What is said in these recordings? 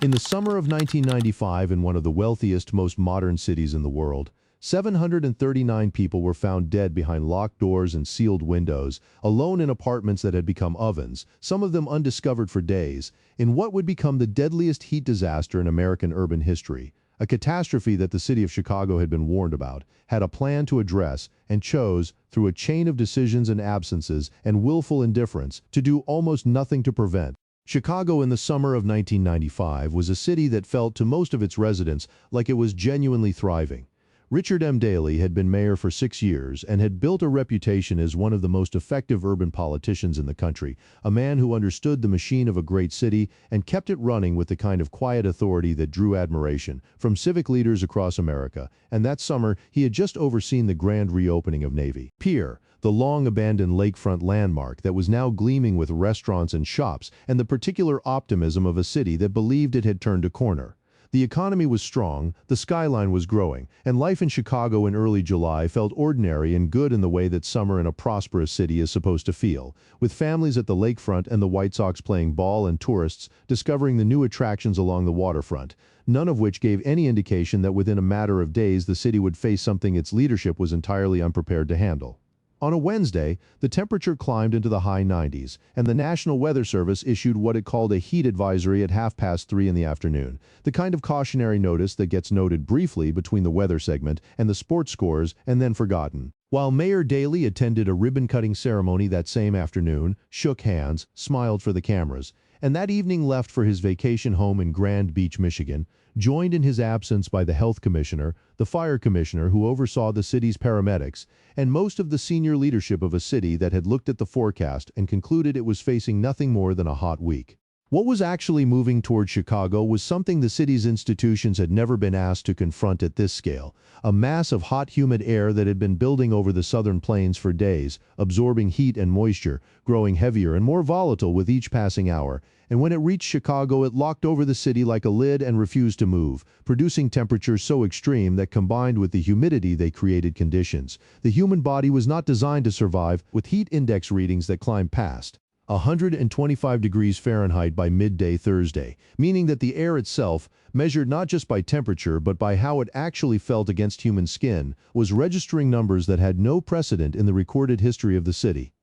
In the summer of 1995, in one of the wealthiest, most modern cities in the world, 739 people were found dead behind locked doors and sealed windows, alone in apartments that had become ovens, some of them undiscovered for days, in what would become the deadliest heat disaster in American urban history, a catastrophe that the city of Chicago had been warned about, had a plan to address, and chose, through a chain of decisions and absences and willful indifference, to do almost nothing to prevent. Chicago in the summer of 1995 was a city that felt to most of its residents like it was genuinely thriving. Richard M. Daley had been mayor for 6 years and had built a reputation as one of the most effective urban politicians in the country, a man who understood the machine of a great city and kept it running with the kind of quiet authority that drew admiration from civic leaders across America. And that summer, he had just overseen the grand reopening of Navy Pier, the long-abandoned lakefront landmark that was now gleaming with restaurants and shops, and the particular optimism of a city that believed it had turned a corner. The economy was strong, the skyline was growing, and life in Chicago in early July felt ordinary and good in the way that summer in a prosperous city is supposed to feel, with families at the lakefront and the White Sox playing ball and tourists discovering the new attractions along the waterfront, none of which gave any indication that within a matter of days the city would face something its leadership was entirely unprepared to handle. On a Wednesday, the temperature climbed into the high 90s, and the National Weather Service issued what it called a heat advisory at 3:30 in the afternoon, the kind of cautionary notice that gets noted briefly between the weather segment and the sports scores and then forgotten. While Mayor Daley attended a ribbon-cutting ceremony that same afternoon, shook hands, smiled for the cameras, and that evening left for his vacation home in Grand Beach, Michigan, joined in his absence by the health commissioner, the fire commissioner who oversaw the city's paramedics, and most of the senior leadership of a city that had looked at the forecast and concluded it was facing nothing more than a hot week. What was actually moving toward Chicago was something the city's institutions had never been asked to confront at this scale, a mass of hot, humid air that had been building over the southern plains for days, absorbing heat and moisture, growing heavier and more volatile with each passing hour, and when it reached Chicago it locked over the city like a lid and refused to move, producing temperatures so extreme that combined with the humidity they created conditions the human body was not designed to survive, with heat index readings that climbed past 125 degrees Fahrenheit by midday Thursday, meaning that the air itself, measured not just by temperature but by how it actually felt against human skin, was registering numbers that had no precedent in the recorded history of the city.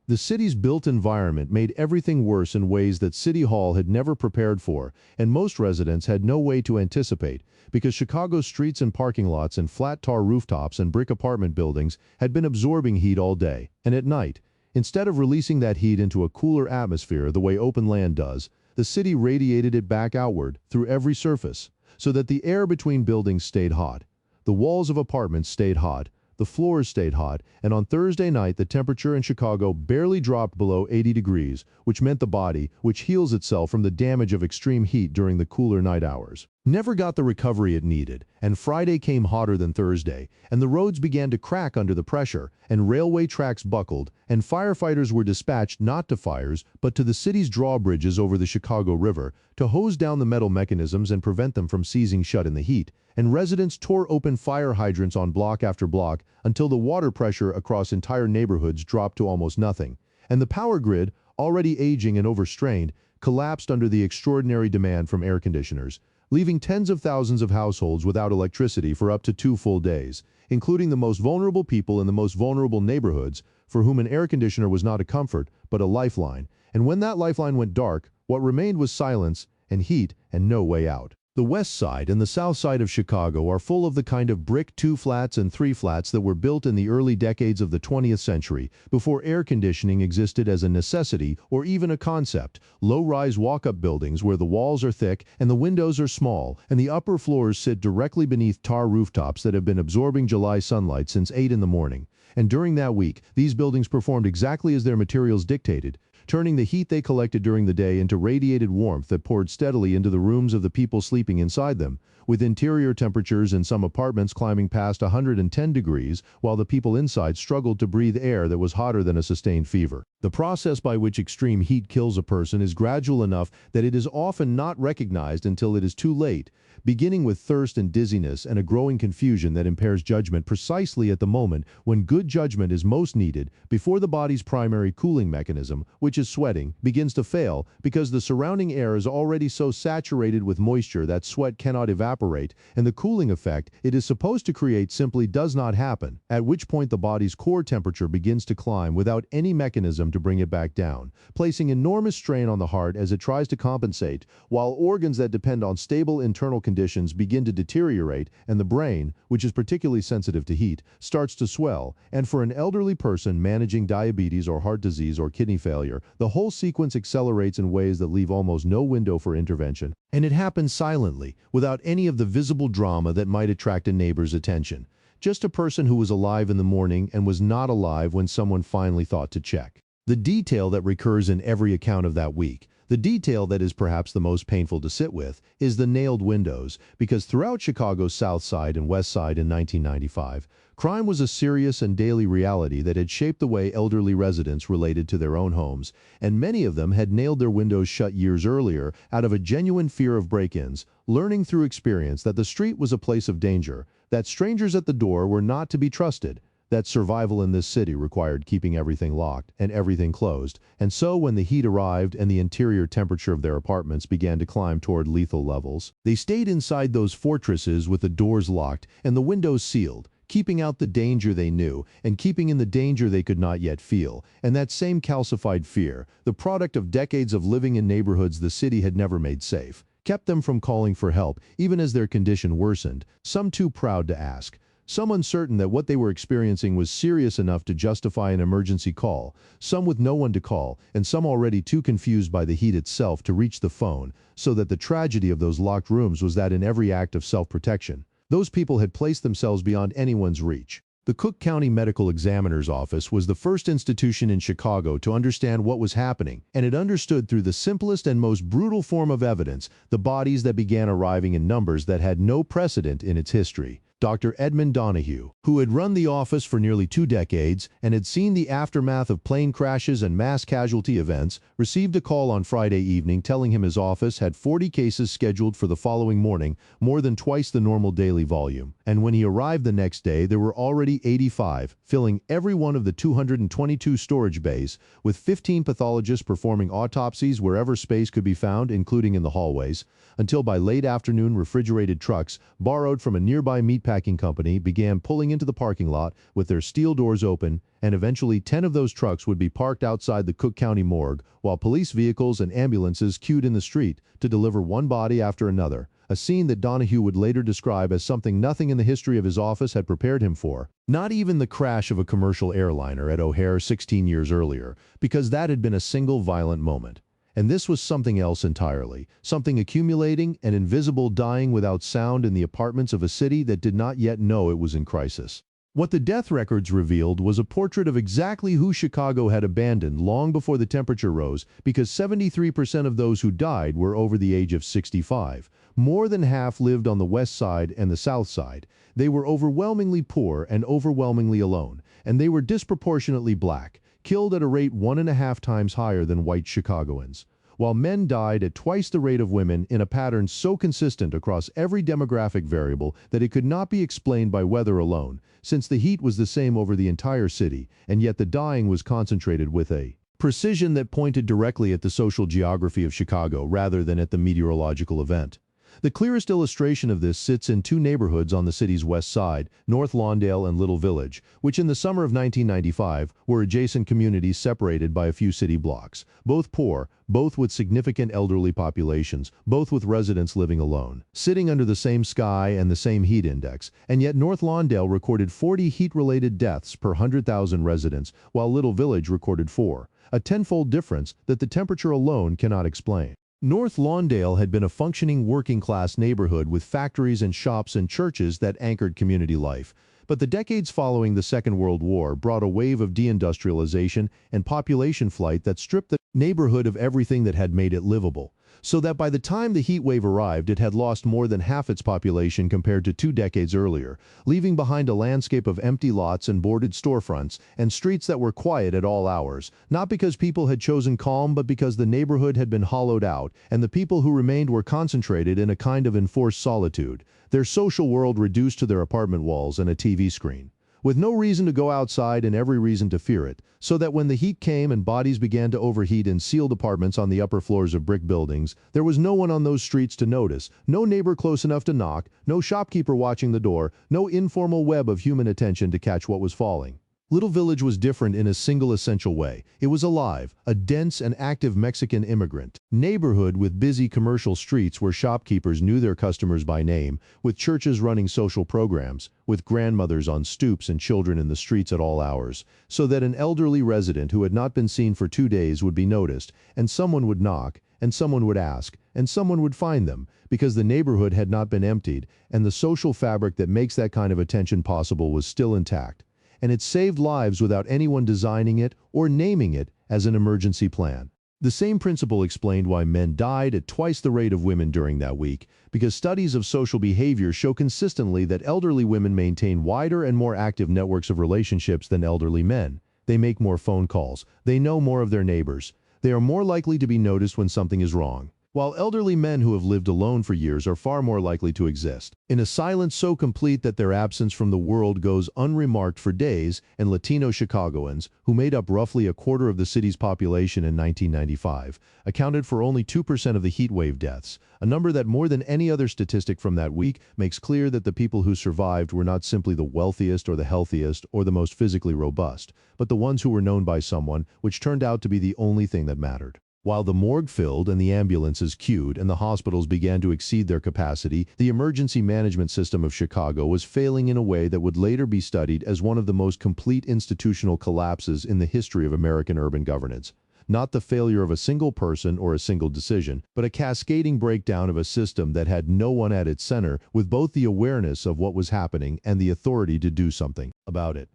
The city's built environment made everything worse in ways that City Hall had never prepared for, and most residents had no way to anticipate, because Chicago's streets and parking lots and flat tar rooftops and brick apartment buildings had been absorbing heat all day, and at night, instead of releasing that heat into a cooler atmosphere the way open land does, the city radiated it back outward through every surface, so that the air between buildings stayed hot. The walls of apartments stayed hot, the floors stayed hot, and on Thursday night the temperature in Chicago barely dropped below 80 degrees, which meant the body, which heals itself from the damage of extreme heat during the cooler night hours, never got the recovery it needed, and Friday came hotter than Thursday, and the roads began to crack under the pressure, and railway tracks buckled, and firefighters were dispatched not to fires, but to the city's drawbridges over the Chicago River to hose down the metal mechanisms and prevent them from seizing shut in the heat, and residents tore open fire hydrants on block after block until the water pressure across entire neighborhoods dropped to almost nothing, and the power grid, already aging and overstrained, collapsed under the extraordinary demand from air conditioners, leaving tens of thousands of households without electricity for up to 2 full days, including the most vulnerable people in the most vulnerable neighborhoods, for whom an air conditioner was not a comfort, but a lifeline. And when that lifeline went dark, what remained was silence and heat and no way out. The west side and the south side of Chicago are full of the kind of brick 2-flats and 3-flats that were built in the early decades of the 20th century, before air conditioning existed as a necessity or even a concept, low-rise walk-up buildings where the walls are thick and the windows are small, and the upper floors sit directly beneath tar rooftops that have been absorbing July sunlight since 8 in the morning. And during that week, these buildings performed exactly as their materials dictated, turning the heat they collected during the day into radiated warmth that poured steadily into the rooms of the people sleeping inside them, with interior temperatures in some apartments climbing past 110 degrees, while the people inside struggled to breathe air that was hotter than a sustained fever. The process by which extreme heat kills a person is gradual enough that it is often not recognized until it is too late, beginning with thirst and dizziness and a growing confusion that impairs judgment precisely at the moment when good judgment is most needed, before the body's primary cooling mechanism, which is sweating, begins to fail because the surrounding air is already so saturated with moisture that sweat cannot evaporate, and the cooling effect it is supposed to create simply does not happen, at which point the body's core temperature begins to climb without any mechanism to bring it back down, placing enormous strain on the heart as it tries to compensate, while organs that depend on stable internal conditions begin to deteriorate, and the brain, which is particularly sensitive to heat, starts to swell, and for an elderly person managing diabetes or heart disease or kidney failure, the whole sequence accelerates in ways that leave almost no window for intervention, and it happens silently, without any of the visible drama that might attract a neighbor's attention. Just a person who was alive in the morning and was not alive when someone finally thought to check. The detail that recurs in every account of that week, the detail that is perhaps the most painful to sit with, is the nailed windows, because throughout Chicago's South Side and West Side in 1995, crime was a serious and daily reality that had shaped the way elderly residents related to their own homes, and many of them had nailed their windows shut years earlier out of a genuine fear of break-ins, learning through experience that the street was a place of danger, that strangers at the door were not to be trusted, that survival in this city required keeping everything locked and everything closed, and so when the heat arrived and the interior temperature of their apartments began to climb toward lethal levels, they stayed inside those fortresses with the doors locked and the windows sealed, keeping out the danger they knew and keeping in the danger they could not yet feel, and that same calcified fear, the product of decades of living in neighborhoods the city had never made safe, kept them from calling for help even as their condition worsened, some too proud to ask, some uncertain that what they were experiencing was serious enough to justify an emergency call, some with no one to call, and some already too confused by the heat itself to reach the phone, so that the tragedy of those locked rooms was that in every act of self-protection, those people had placed themselves beyond anyone's reach. The Cook County Medical Examiner's Office was the first institution in Chicago to understand what was happening, and it understood through the simplest and most brutal form of evidence the bodies that began arriving in numbers that had no precedent in its history. Dr. Edmund Donahue, who had run the office for nearly 2 decades and had seen the aftermath of plane crashes and mass casualty events, received a call on Friday evening telling him his office had 40 cases scheduled for the following morning, more than twice the normal daily volume. And when he arrived the next day, there were already 85, filling every one of the 222 storage bays, with 15 pathologists performing autopsies wherever space could be found, including in the hallways, until by late afternoon refrigerated trucks, borrowed from a nearby meatpacking company, began pulling into the parking lot with their steel doors open, and eventually 10 of those trucks would be parked outside the Cook County morgue, while police vehicles and ambulances queued in the street to deliver one body after another, a scene that Donahue would later describe as something nothing in the history of his office had prepared him for, not even the crash of a commercial airliner at O'Hare 16 years earlier, because that had been a single violent moment. And this was something else entirely, something accumulating and invisible, dying without sound in the apartments of a city that did not yet know it was in crisis. What the death records revealed was a portrait of exactly who Chicago had abandoned long before the temperature rose, because 73% of those who died were over the age of 65. More than half lived on the West Side and the South Side. They were overwhelmingly poor and overwhelmingly alone, and they were disproportionately black, killed at a rate 1.5 times higher than white Chicagoans, while men died at twice the rate of women in a pattern so consistent across every demographic variable that it could not be explained by weather alone, since the heat was the same over the entire city, and yet the dying was concentrated with a precision that pointed directly at the social geography of Chicago rather than at the meteorological event. The clearest illustration of this sits in 2 neighborhoods on the city's west side, North Lawndale and Little Village, which in the summer of 1995 were adjacent communities separated by a few city blocks, both poor, both with significant elderly populations, both with residents living alone, sitting under the same sky and the same heat index, and yet North Lawndale recorded 40 heat-related deaths per 100,000 residents, while Little Village recorded 4, a tenfold difference that the temperature alone cannot explain. North Lawndale had been a functioning working-class neighborhood with factories and shops and churches that anchored community life, but the decades following the Second World War brought a wave of deindustrialization and population flight that stripped the neighborhood of everything that had made it livable. so that by the time the heat wave arrived, it had lost more than half its population compared to 2 decades earlier, leaving behind a landscape of empty lots and boarded storefronts and streets that were quiet at all hours, not because people had chosen calm but because the neighborhood had been hollowed out and the people who remained were concentrated in a kind of enforced solitude, their social world reduced to their apartment walls and a TV screen, with no reason to go outside and every reason to fear it, so that when the heat came and bodies began to overheat in sealed apartments on the upper floors of brick buildings, there was no one on those streets to notice, no neighbor close enough to knock, no shopkeeper watching the door, no informal web of human attention to catch what was falling. Little Village was different in a single essential way. It was alive, a dense and active Mexican immigrant neighborhood with busy commercial streets where shopkeepers knew their customers by name, with churches running social programs, with grandmothers on stoops and children in the streets at all hours, so that an elderly resident who had not been seen for 2 days would be noticed, and someone would knock, and someone would ask, and someone would find them, because the neighborhood had not been emptied, and the social fabric that makes that kind of attention possible was still intact. And it saved lives without anyone designing it or naming it as an emergency plan. The same principle explained why men died at twice the rate of women during that week, because studies of social behavior show consistently that elderly women maintain wider and more active networks of relationships than elderly men. They make more phone calls. They know more of their neighbors. They are more likely to be noticed when something is wrong, while elderly men who have lived alone for years are far more likely to exist in a silence so complete that their absence from the world goes unremarked for days. And Latino Chicagoans, who made up roughly a quarter of the city's population in 1995, accounted for only 2% of the heat wave deaths, a number that more than any other statistic from that week makes clear that the people who survived were not simply the wealthiest or the healthiest or the most physically robust, but the ones who were known by someone, which turned out to be the only thing that mattered. While the morgue filled and the ambulances queued and the hospitals began to exceed their capacity, the emergency management system of Chicago was failing in a way that would later be studied as one of the most complete institutional collapses in the history of American urban governance. Not the failure of a single person or a single decision, but a cascading breakdown of a system that had no one at its center, with both the awareness of what was happening and the authority to do something about it.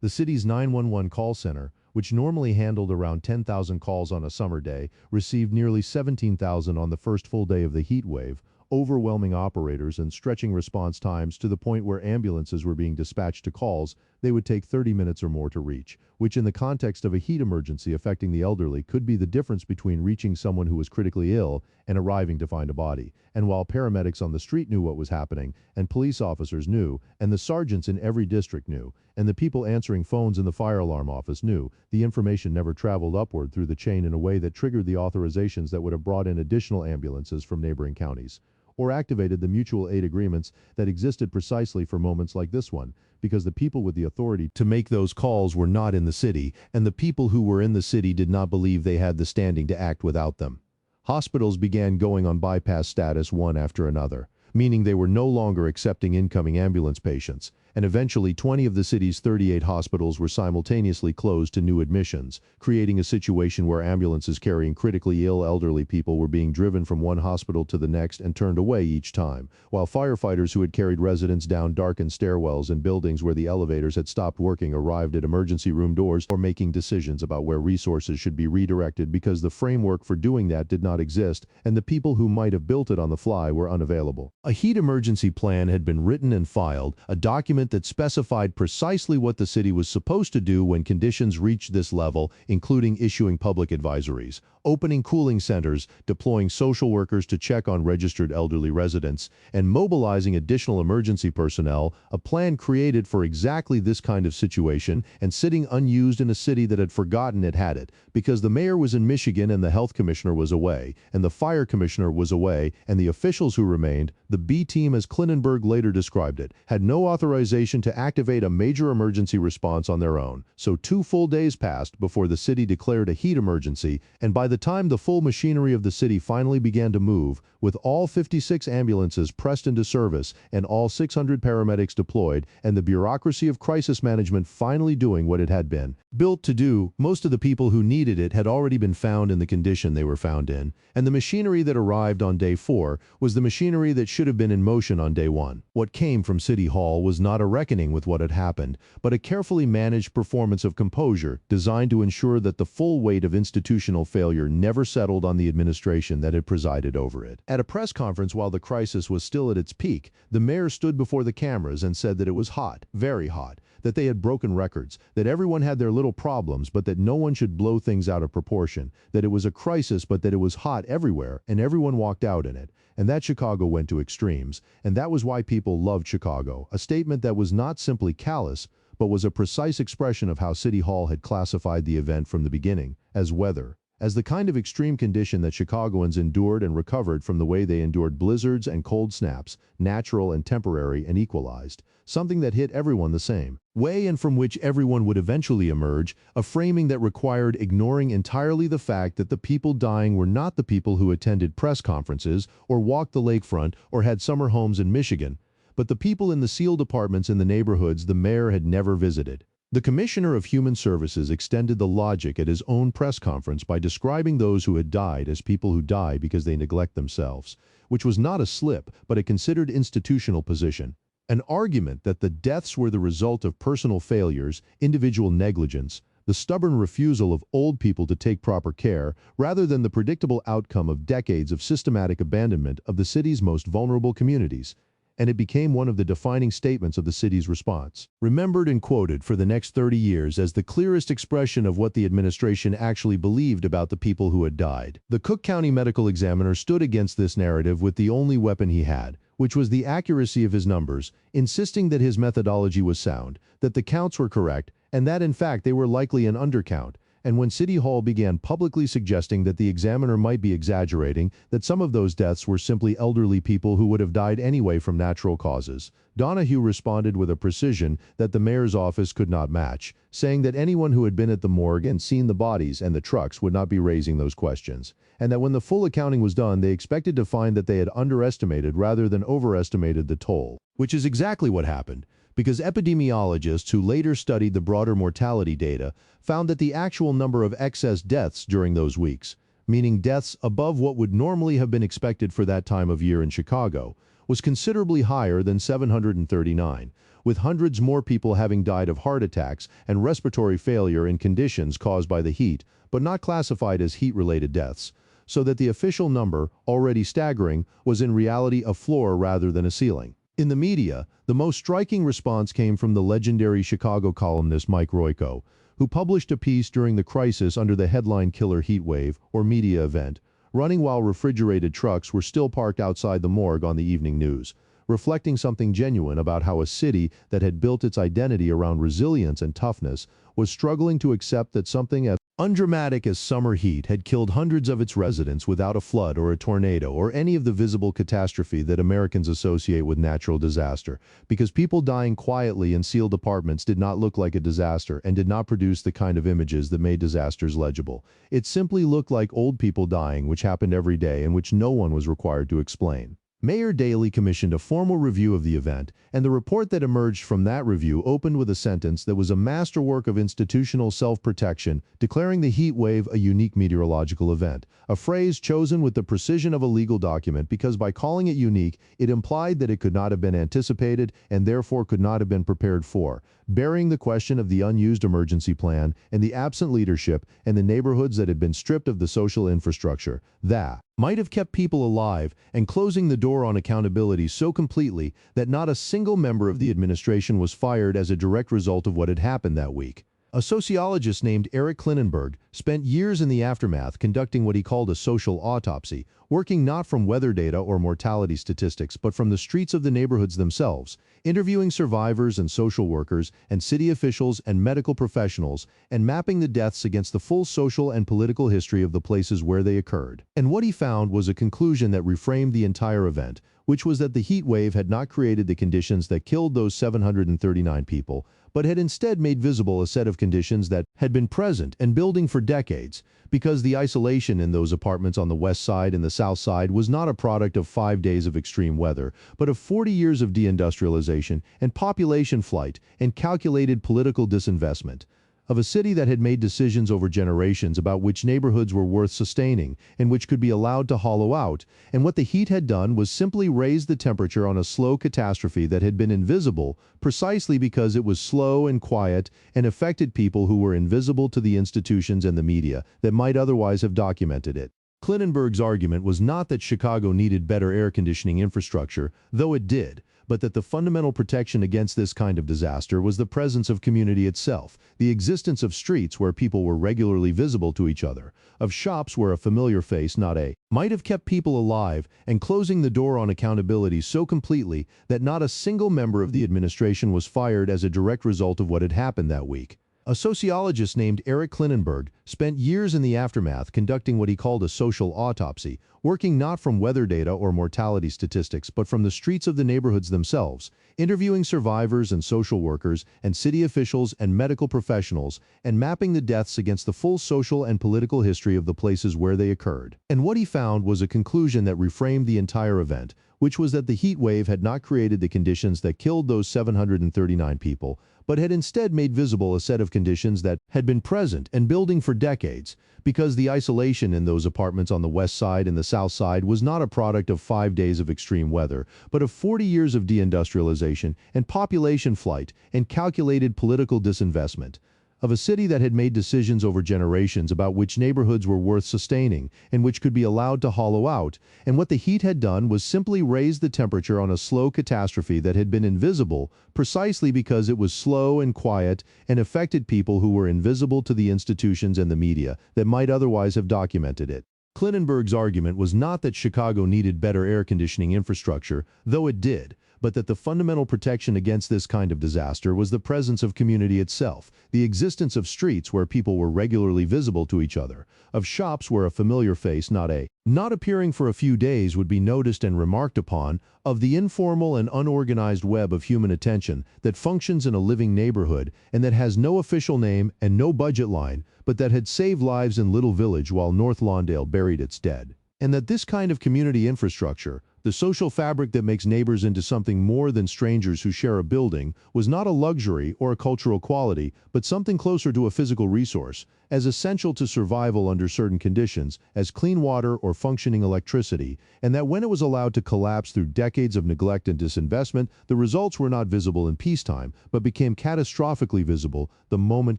The city's 911 call center, which normally handled around 10,000 calls on a summer day, received nearly 17,000 on the first full day of the heat wave, overwhelming operators and stretching response times to the point where ambulances were being dispatched to calls they would take 30 minutes or more to reach, which in the context of a heat emergency affecting the elderly could be the difference between reaching someone who was critically ill and arriving to find a body. And while paramedics on the street knew what was happening, and police officers knew, and the sergeants in every district knew, and the people answering phones in the fire alarm office knew, the information never traveled upward through the chain in a way that triggered the authorizations that would have brought in additional ambulances from neighboring counties, or activated the mutual aid agreements that existed precisely for moments like this one, because the people with the authority to make those calls were not in the city, and the people who were in the city did not believe they had the standing to act without them. Hospitals began going on bypass status one after another, meaning they were no longer accepting incoming ambulance patients, and eventually 20 of the city's 38 hospitals were simultaneously closed to new admissions, creating a situation where ambulances carrying critically ill elderly people were being driven from one hospital to the next and turned away each time, while firefighters who had carried residents down darkened stairwells in buildings where the elevators had stopped working arrived at emergency room doors or making decisions about where resources should be redirected because the framework for doing that did not exist and the people who might have built it on the fly were unavailable. A heat emergency plan had been written and filed, a document that specified precisely what the city was supposed to do when conditions reached this level, including issuing public advisories, opening cooling centers, deploying social workers to check on registered elderly residents, and mobilizing additional emergency personnel, a plan created for exactly this kind of situation and sitting unused in a city that had forgotten it had it, because the mayor was in Michigan and the health commissioner was away, and the fire commissioner was away, and the officials who remained, the B team as Klinenberg later described it, had no authorization to activate a major emergency response on their own. So 2 full days passed before the city declared a heat emergency, and by the time the full machinery of the city finally began to move, with all 56 ambulances pressed into service and all 600 paramedics deployed, and the bureaucracy of crisis management finally doing what it had been built to do, most of the people who needed it had already been found in the condition they were found in, and the machinery that arrived on day 4 was the machinery that should have been in motion on day 1. What came from City Hall was not not a reckoning with what had happened, but a carefully managed performance of composure designed to ensure that the full weight of institutional failure never settled on the administration that had presided over it. At a press conference while the crisis was still at its peak, the mayor stood before the cameras and said that it was hot, very hot, that they had broken records, that everyone had their little problems, but that no one should blow things out of proportion, that it was a crisis but that it was hot everywhere and everyone walked out in it, and that Chicago went to extremes, and that was why people loved Chicago, a statement that was not simply callous, but was a precise expression of how City Hall had classified the event from the beginning, as weather, as the kind of extreme condition that Chicagoans endured and recovered from the way they endured blizzards and cold snaps, natural and temporary and equalized, something that hit everyone the same way and from which everyone would eventually emerge, a framing that required ignoring entirely the fact that the people dying were not the people who attended press conferences or walked the lakefront or had summer homes in Michigan, but the people in the sealed apartments in the neighborhoods the mayor had never visited. The Commissioner of Human Services extended the logic at his own press conference by describing those who had died as people who die because they neglect themselves, which was not a slip but a considered institutional position. An argument that the deaths were the result of personal failures, individual negligence, the stubborn refusal of old people to take proper care, rather than the predictable outcome of decades of systematic abandonment of the city's most vulnerable communities. And it became one of the defining statements of the city's response, remembered and quoted for the next 30 years as the clearest expression of what the administration actually believed about the people who had died. The Cook County medical examiner stood against this narrative with the only weapon he had, which was the accuracy of his numbers, insisting that his methodology was sound, that the counts were correct, and that in fact they were likely an undercount. And when City Hall began publicly suggesting that the examiner might be exaggerating, that some of those deaths were simply elderly people who would have died anyway from natural causes, Donahue responded with a precision that the mayor's office could not match, saying that anyone who had been at the morgue and seen the bodies and the trucks would not be raising those questions, and that when the full accounting was done they expected to find that they had underestimated rather than overestimated the toll, which is exactly what happened, because epidemiologists who later studied the broader mortality data found that the actual number of excess deaths during those weeks, meaning deaths above what would normally have been expected for that time of year in Chicago, was considerably higher than 739, with hundreds more people having died of heart attacks and respiratory failure in conditions caused by the heat, but not classified as heat-related deaths, so that the official number, already staggering, was in reality a floor rather than a ceiling. In the media, the most striking response came from the legendary Chicago columnist Mike Royko, who published a piece during the crisis under the headline Killer Heat Wave, or media event, running while refrigerated trucks were still parked outside the morgue on the evening news, reflecting something genuine about how a city that had built its identity around resilience and toughness was struggling to accept that something as undramatic as summer heat had killed hundreds of its residents without a flood or a tornado or any of the visible catastrophe that Americans associate with natural disaster, because people dying quietly in sealed apartments did not look like a disaster and did not produce the kind of images that made disasters legible. It simply looked like old people dying, which happened every day and which no one was required to explain. Mayor Daley commissioned a formal review of the event, and the report that emerged from that review opened with a sentence that was a masterwork of institutional self-protection, declaring the heat wave a unique meteorological event, a phrase chosen with the precision of a legal document because by calling it unique, it implied that it could not have been anticipated and therefore could not have been prepared for, burying the question of the unused emergency plan and the absent leadership and the neighborhoods that had been stripped of the social infrastructure that might have kept people alive, and closing the door on accountability so completely that not a single member of the administration was fired as a direct result of what had happened that week. A sociologist named Eric Klinenberg spent years in the aftermath conducting what he called a social autopsy, working not from weather data or mortality statistics but from the streets of the neighborhoods themselves, interviewing survivors and social workers and city officials and medical professionals, and mapping the deaths against the full social and political history of the places where they occurred. And what he found was a conclusion that reframed the entire event, which was that the heat wave had not created the conditions that killed those 739 people, but had instead made visible a set of conditions that had been present and building for decades, because the isolation in those apartments on the west side and the south side was not a product of 5 days of extreme weather, but of 40 years of deindustrialization and population flight and calculated political disinvestment. of a city that had made decisions over generations about which neighborhoods were worth sustaining and which could be allowed to hollow out, and what the heat had done was simply raise the temperature on a slow catastrophe that had been invisible precisely because it was slow and quiet and affected people who were invisible to the institutions and the media that might otherwise have documented it. Klinenberg's argument was not that Chicago needed better air conditioning infrastructure, though it did, but that the fundamental protection against this kind of disaster was the presence of community itself, the existence of streets where people were regularly visible to each other, of shops where a familiar face, not a, might have kept people alive, and closing the door on accountability so completely that not a single member of the administration was fired as a direct result of what had happened that week. A sociologist named Eric Klinenberg spent years in the aftermath conducting what he called a social autopsy, working not from weather data or mortality statistics but from the streets of the neighborhoods themselves, interviewing survivors and social workers and city officials and medical professionals, and mapping the deaths against the full social and political history of the places where they occurred. And what he found was a conclusion that reframed the entire event, which was that the heat wave had not created the conditions that killed those 739 people, but had instead made visible a set of conditions that had been present and building for decades, because the isolation in those apartments on the west side and the south side was not a product of 5 days of extreme weather, but of 40 years of deindustrialization and population flight and calculated political disinvestment, of a city that had made decisions over generations about which neighborhoods were worth sustaining and which could be allowed to hollow out, and what the heat had done was simply raise the temperature on a slow catastrophe that had been invisible precisely because it was slow and quiet and affected people who were invisible to the institutions and the media that might otherwise have documented it. Klinenberg's argument was not that Chicago needed better air conditioning infrastructure, though it did, but that the fundamental protection against this kind of disaster was the presence of community itself, the existence of streets where people were regularly visible to each other, of shops where a familiar face, not appearing for a few days would be noticed and remarked upon, of the informal and unorganized web of human attention that functions in a living neighborhood and that has no official name and no budget line, but that had saved lives in Little Village while North Lawndale buried its dead. And that this kind of community infrastructure, the social fabric that makes neighbors into something more than strangers who share a building, was not a luxury or a cultural quality, but something closer to a physical resource, as essential to survival under certain conditions as clean water or functioning electricity, and that when it was allowed to collapse through decades of neglect and disinvestment, the results were not visible in peacetime, but became catastrophically visible the moment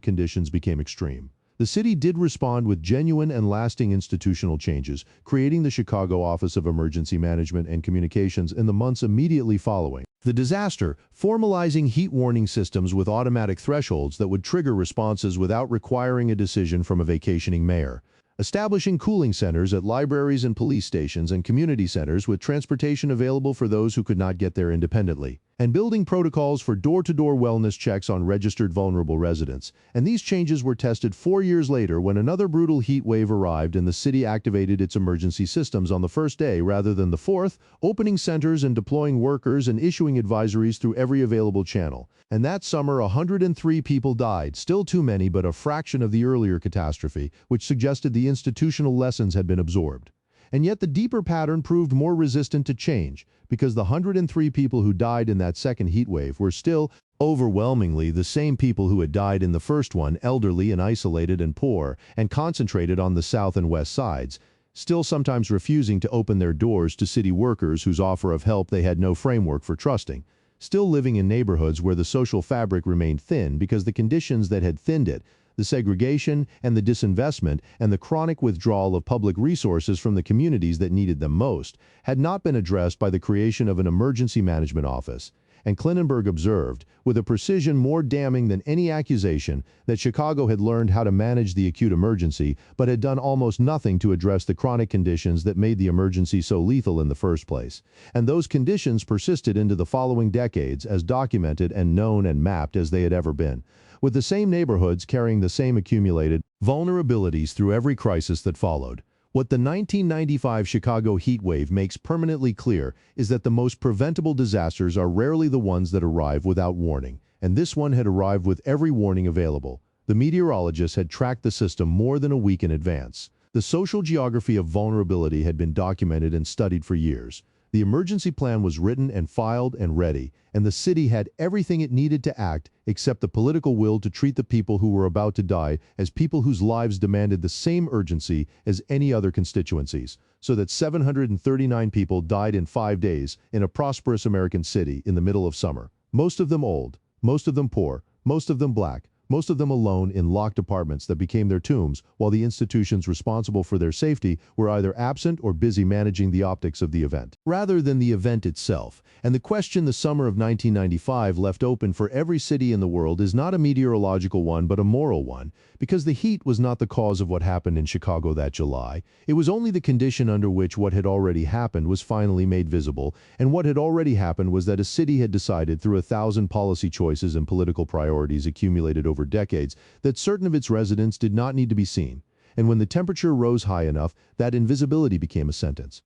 conditions became extreme. The city did respond with genuine and lasting institutional changes, creating the Chicago Office of Emergency Management and Communications in the months immediately following the disaster, formalizing heat warning systems with automatic thresholds that would trigger responses without requiring a decision from a vacationing mayor, establishing cooling centers at libraries and police stations and community centers with transportation available for those who could not get there independently, and building protocols for door-to-door wellness checks on registered vulnerable residents. And these changes were tested 4 years later when another brutal heat wave arrived and the city activated its emergency systems on the first day rather than the fourth, opening centers and deploying workers and issuing advisories through every available channel. And that summer, 103 people died, still too many but a fraction of the earlier catastrophe, which suggested the institutional lessons had been absorbed. And yet the deeper pattern proved more resistant to change, because the 103 people who died in that second heat wave were still, overwhelmingly, the same people who had died in the first one, elderly and isolated and poor, and concentrated on the south and west sides, still sometimes refusing to open their doors to city workers whose offer of help they had no framework for trusting, still living in neighborhoods where the social fabric remained thin because the conditions that had thinned it, the segregation and the disinvestment and the chronic withdrawal of public resources from the communities that needed them most, had not been addressed by the creation of an emergency management office. And Klinenberg observed, with a precision more damning than any accusation, that Chicago had learned how to manage the acute emergency, but had done almost nothing to address the chronic conditions that made the emergency so lethal in the first place. And those conditions persisted into the following decades, as documented and known and mapped as they had ever been, with the same neighborhoods carrying the same accumulated vulnerabilities through every crisis that followed. What the 1995 Chicago heat wave makes permanently clear is that the most preventable disasters are rarely the ones that arrive without warning, and this one had arrived with every warning available. The meteorologists had tracked the system more than a week in advance. The social geography of vulnerability had been documented and studied for years. The emergency plan was written and filed and ready, and the city had everything it needed to act except the political will to treat the people who were about to die as people whose lives demanded the same urgency as any other constituencies, so that 739 people died in 5 days in a prosperous American city in the middle of summer. Most of them old, most of them poor, most of them black, most of them alone in locked apartments that became their tombs, while the institutions responsible for their safety were either absent or busy managing the optics of the event, rather than the event itself. And the question the summer of 1995 left open for every city in the world is not a meteorological one but a moral one, because the heat was not the cause of what happened in Chicago that July. It was only the condition under which what had already happened was finally made visible, and what had already happened was that a city had decided through 1,000 policy choices and political priorities accumulated over decades that certain of its residents did not need to be seen. And when the temperature rose high enough, that invisibility became a sentence.